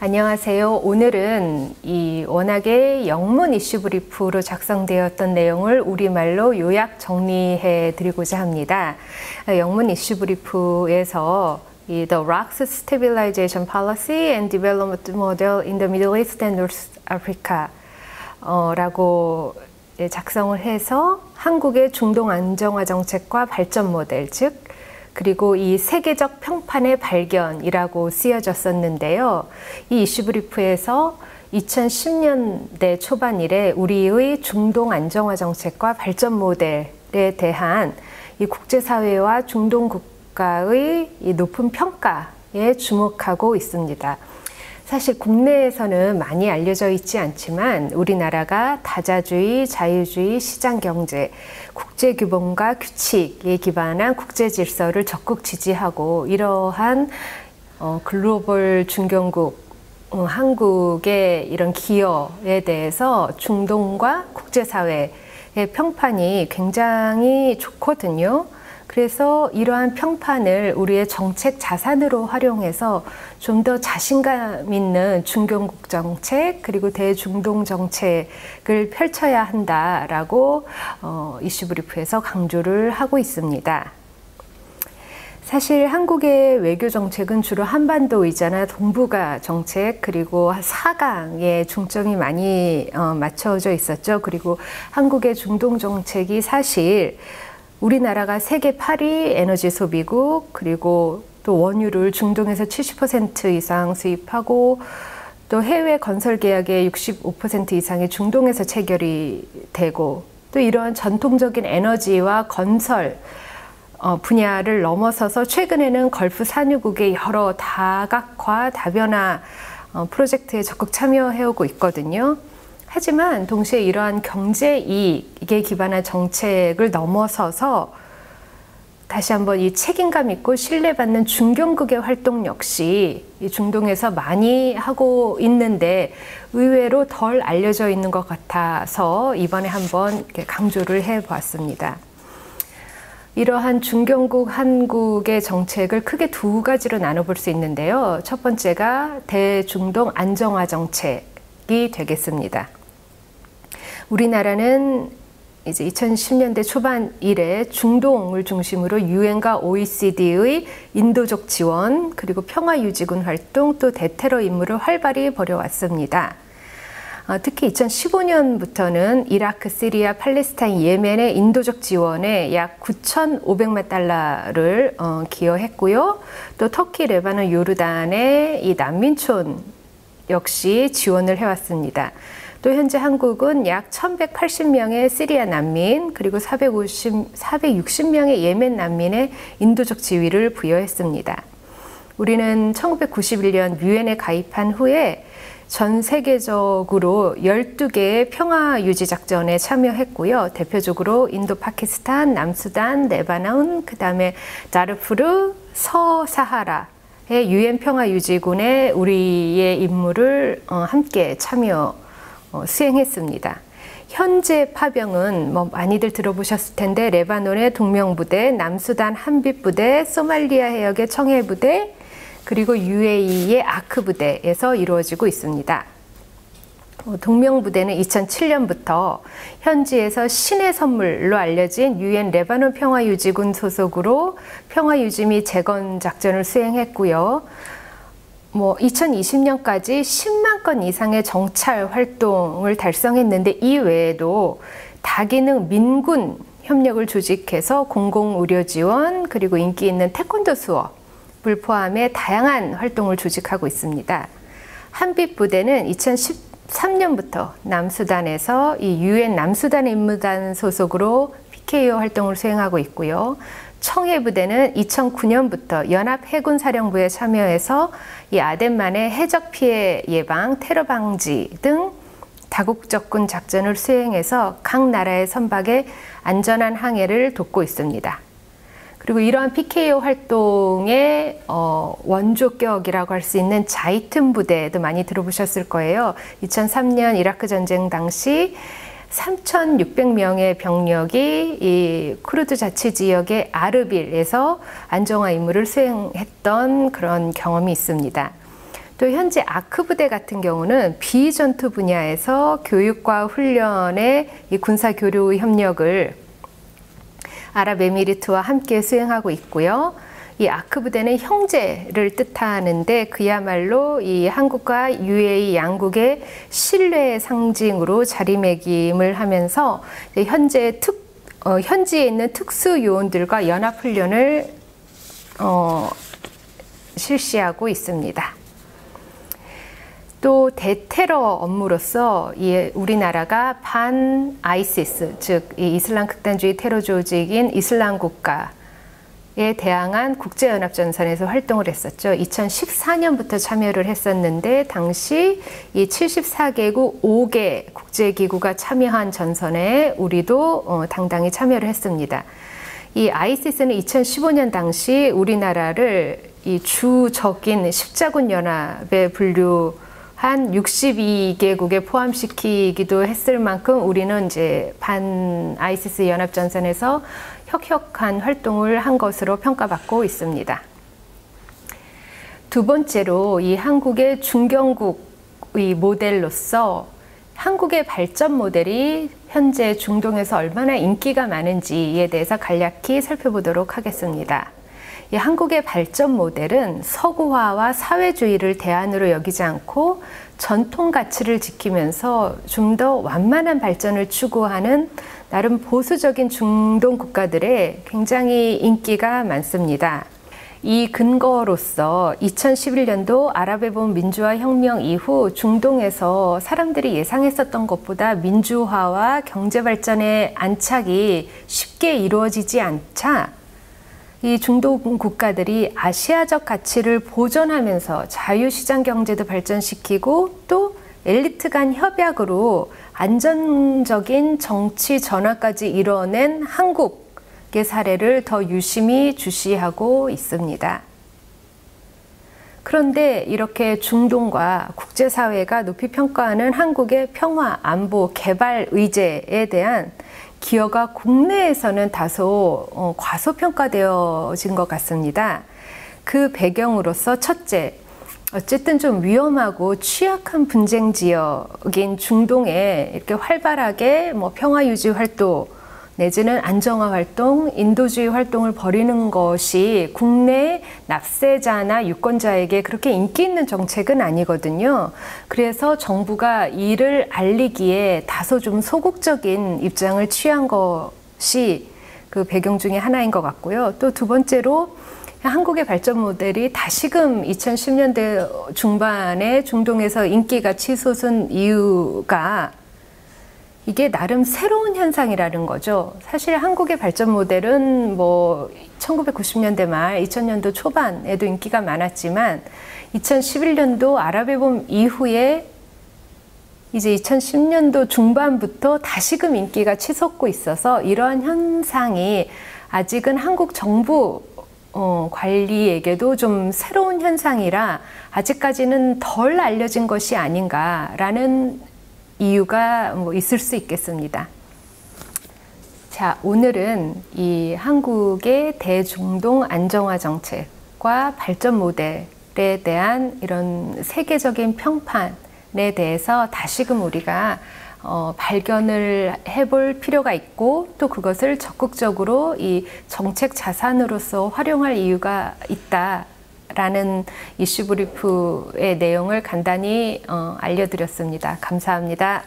안녕하세요. 오늘은 이 워낙에 영문 이슈 브리프로 작성되었던 내용을 우리말로 요약 정리해 드리고자 합니다. 영문 이슈 브리프에서 이 The ROC's Stabilization Policy and Development Model in the Middle East and North Africa 라고 작성을 해서 한국의 중동 안정화 정책과 발전 모델, 즉 그리고 이 세계적 평판의 발견이라고 쓰여졌었는데요. 이 이슈 브리프에서 2010년대 초반 이래 우리의 중동 안정화 정책과 발전 모델에 대한 이 국제사회와 중동 국가의 이 높은 평가에 주목하고 있습니다. 사실 국내에서는 많이 알려져 있지 않지만 우리나라가 다자주의, 자유주의, 시장경제, 국제규범과 규칙에 기반한 국제 질서를 적극 지지하고 이러한 글로벌 중견국 한국의 이런 기여에 대해서 중동과 국제사회의 평판이 굉장히 좋거든요. 그래서 이러한 평판을 우리의 정책 자산으로 활용해서 좀 더 자신감 있는 중견국 정책 그리고 대중동 정책을 펼쳐야 한다라고 이슈 브리프에서 강조를 하고 있습니다. 사실 한국의 외교 정책은 주로 한반도이잖아 동북아 정책 그리고 4강에 중점이 많이 맞춰져 있었죠. 그리고 한국의 중동 정책이 사실 우리나라가 세계 8위 에너지 소비국 그리고 또 원유를 중동에서 70% 이상 수입하고 또 해외 건설 계약의 65% 이상이 중동에서 체결이 되고 또 이러한 전통적인 에너지와 건설 분야를 넘어서서 최근에는 걸프 산유국의 여러 다각화, 다변화 프로젝트에 적극 참여해오고 있거든요. 하지만 동시에 이러한 경제 이익에 기반한 정책을 넘어서서 다시 한번 이 책임감 있고 신뢰받는 중견국의 활동 역시 이 중동에서 많이 하고 있는데 의외로 덜 알려져 있는 것 같아서 이번에 한번 강조를 해보았습니다. 이러한 중견국 한국의 정책을 크게 두 가지로 나눠볼 수 있는데요. 첫 번째가 대중동 안정화 정책이 되겠습니다. 우리나라는 이제 2010년대 초반 이래 중동을 중심으로 유엔과 OECD의 인도적 지원 그리고 평화유지군 활동 또 대테러 임무를 활발히 벌여왔습니다. 특히 2015년부터는 이라크, 시리아, 팔레스타인, 예멘의 인도적 지원에 약 9,500만 달러를 기여했고요. 또 터키, 레바논, 요르단의 이 난민촌 역시 지원을 해왔습니다. 또 현재 한국은 약 1,180명의 시리아 난민 그리고 460명의 예멘 난민의 인도적 지위를 부여했습니다. 우리는 1991년 유엔에 가입한 후에 전 세계적으로 12개의 평화유지작전에 참여했고요. 대표적으로 인도, 파키스탄, 남수단, 레바논, 그 다음에 다르푸르, 서사하라의 유엔 평화유지군에 우리의 임무를 함께 수행했습니다. 현재 파병은 많이들 들어보셨을 텐데 레바논의 동명부대, 남수단 한빛부대, 소말리아 해역의 청해부대, 그리고 UAE의 아크부대에서 이루어지고 있습니다. 동명부대는 2007년부터 현지에서 신의 선물로 알려진 유엔 레바논 평화유지군 소속으로 평화유지 및 재건 작전을 수행했고요. 2020년까지 10만 건 이상의 정찰 활동을 달성했는데 이 외에도 다기능 민군 협력을 조직해서 공공의료 지원 그리고 인기 있는 태권도 수업을 포함해 다양한 활동을 조직하고 있습니다. 한빛부대는 2013년부터 남수단에서 이 유엔 남수단 임무단 소속으로 PKO 활동을 수행하고 있고요. 청해부대는 2009년부터 연합해군사령부에 참여해서 이 아덴만의 해적 피해 예방, 테러 방지 등 다국적군 작전을 수행해서 각 나라의 선박의 안전한 항해를 돕고 있습니다. 그리고 이러한 PKO 활동의 원조격이라고 할 수 있는 자이튼 부대도 많이 들어보셨을 거예요. 2003년 이라크 전쟁 당시 3,600명의 병력이 이 쿠르드 자치지역의 아르빌에서 안정화 임무를 수행했던 그런 경험이 있습니다. 또 현재 아크 부대 같은 경우는 비전투 분야에서 교육과 훈련의 이 군사 교류 협력을 아랍에미리트와 함께 수행하고 있고요. 이 아크 부대는 형제를 뜻하는데 그야말로 이 한국과 UAE 양국의 신뢰의 상징으로 자리매김을 하면서 현지에 있는 특수 요원들과 연합 훈련을 실시하고 있습니다. 또 대테러 업무로서 우리나라가 반 아이시스, 즉 이슬람 극단주의 테러 조직인 이슬람 국가에 대항한 국제연합전선에서 활동을 했었죠. 2014년부터 참여를 했었는데 당시 이 74개국 5개 국제기구가 참여한 전선에 우리도 당당히 참여를 했습니다. 이 아이시스는 2015년 당시 우리나라를 이 주적인 십자군 연합에 분류한 62개국에 포함시키기도 했을 만큼 우리는 이제 반 아이시스 연합전선에서 혁혁한 활동을 한 것으로 평가받고 있습니다. 두 번째로 이 한국의 중견국의 모델로서 한국의 발전 모델이 현재 중동에서 얼마나 인기가 많은지에 대해서 간략히 살펴보도록 하겠습니다. 이 한국의 발전 모델은 서구화와 사회주의를 대안으로 여기지 않고 전통 가치를 지키면서 좀 더 완만한 발전을 추구하는 나름 보수적인 중동 국가들의 굉장히 인기가 많습니다. 이 근거로서 2011년도 아랍의 봄 민주화 혁명 이후 중동에서 사람들이 예상했었던 것보다 민주화와 경제 발전의 안착이 쉽게 이루어지지 않자 이 중동 국가들이 아시아적 가치를 보존하면서 자유시장 경제도 발전시키고 또 엘리트 간 협약으로 안전적인 정치 전환까지 이뤄낸 한국의 사례를 더 유심히 주시하고 있습니다. 그런데 이렇게 중동과 국제사회가 높이 평가하는 한국의 평화, 안보, 개발 의제에 대한 기여가 국내에서는 다소 과소평가되어진 것 같습니다. 그 배경으로서 첫째, 어쨌든 좀 위험하고 취약한 분쟁 지역인 중동에 이렇게 활발하게 평화유지 활동 내지는 안정화 활동, 인도주의 활동을 벌이는 것이 국내 납세자나 유권자에게 그렇게 인기 있는 정책은 아니거든요. 그래서 정부가 이를 알리기에 다소 좀 소극적인 입장을 취한 것이 그 배경 중에 하나인 것 같고요. 또 두 번째로 한국의 발전 모델이 다시금 2010년대 중반에 중동에서 인기가 치솟은 이유가 이게 나름 새로운 현상이라는 거죠. 사실 한국의 발전 모델은 1990년대 말, 2000년도 초반에도 인기가 많았지만 2011년도 아랍의 봄 이후에 이제 2010년도 중반부터 다시금 인기가 치솟고 있어서 이러한 현상이 아직은 한국 정부 관리에게도 좀 새로운 현상이라 아직까지는 덜 알려진 것이 아닌가라는 이유가 있을 수 있겠습니다. 자, 오늘은 이 한국의 대중동 안정화 정책과 발전 모델에 대한 이런 세계적인 평판에 대해서 다시금 우리가 발견을 해볼 필요가 있고 또 그것을 적극적으로 이 정책 자산으로서 활용할 이유가 있다라는 이슈 브리프의 내용을 간단히 알려드렸습니다. 감사합니다.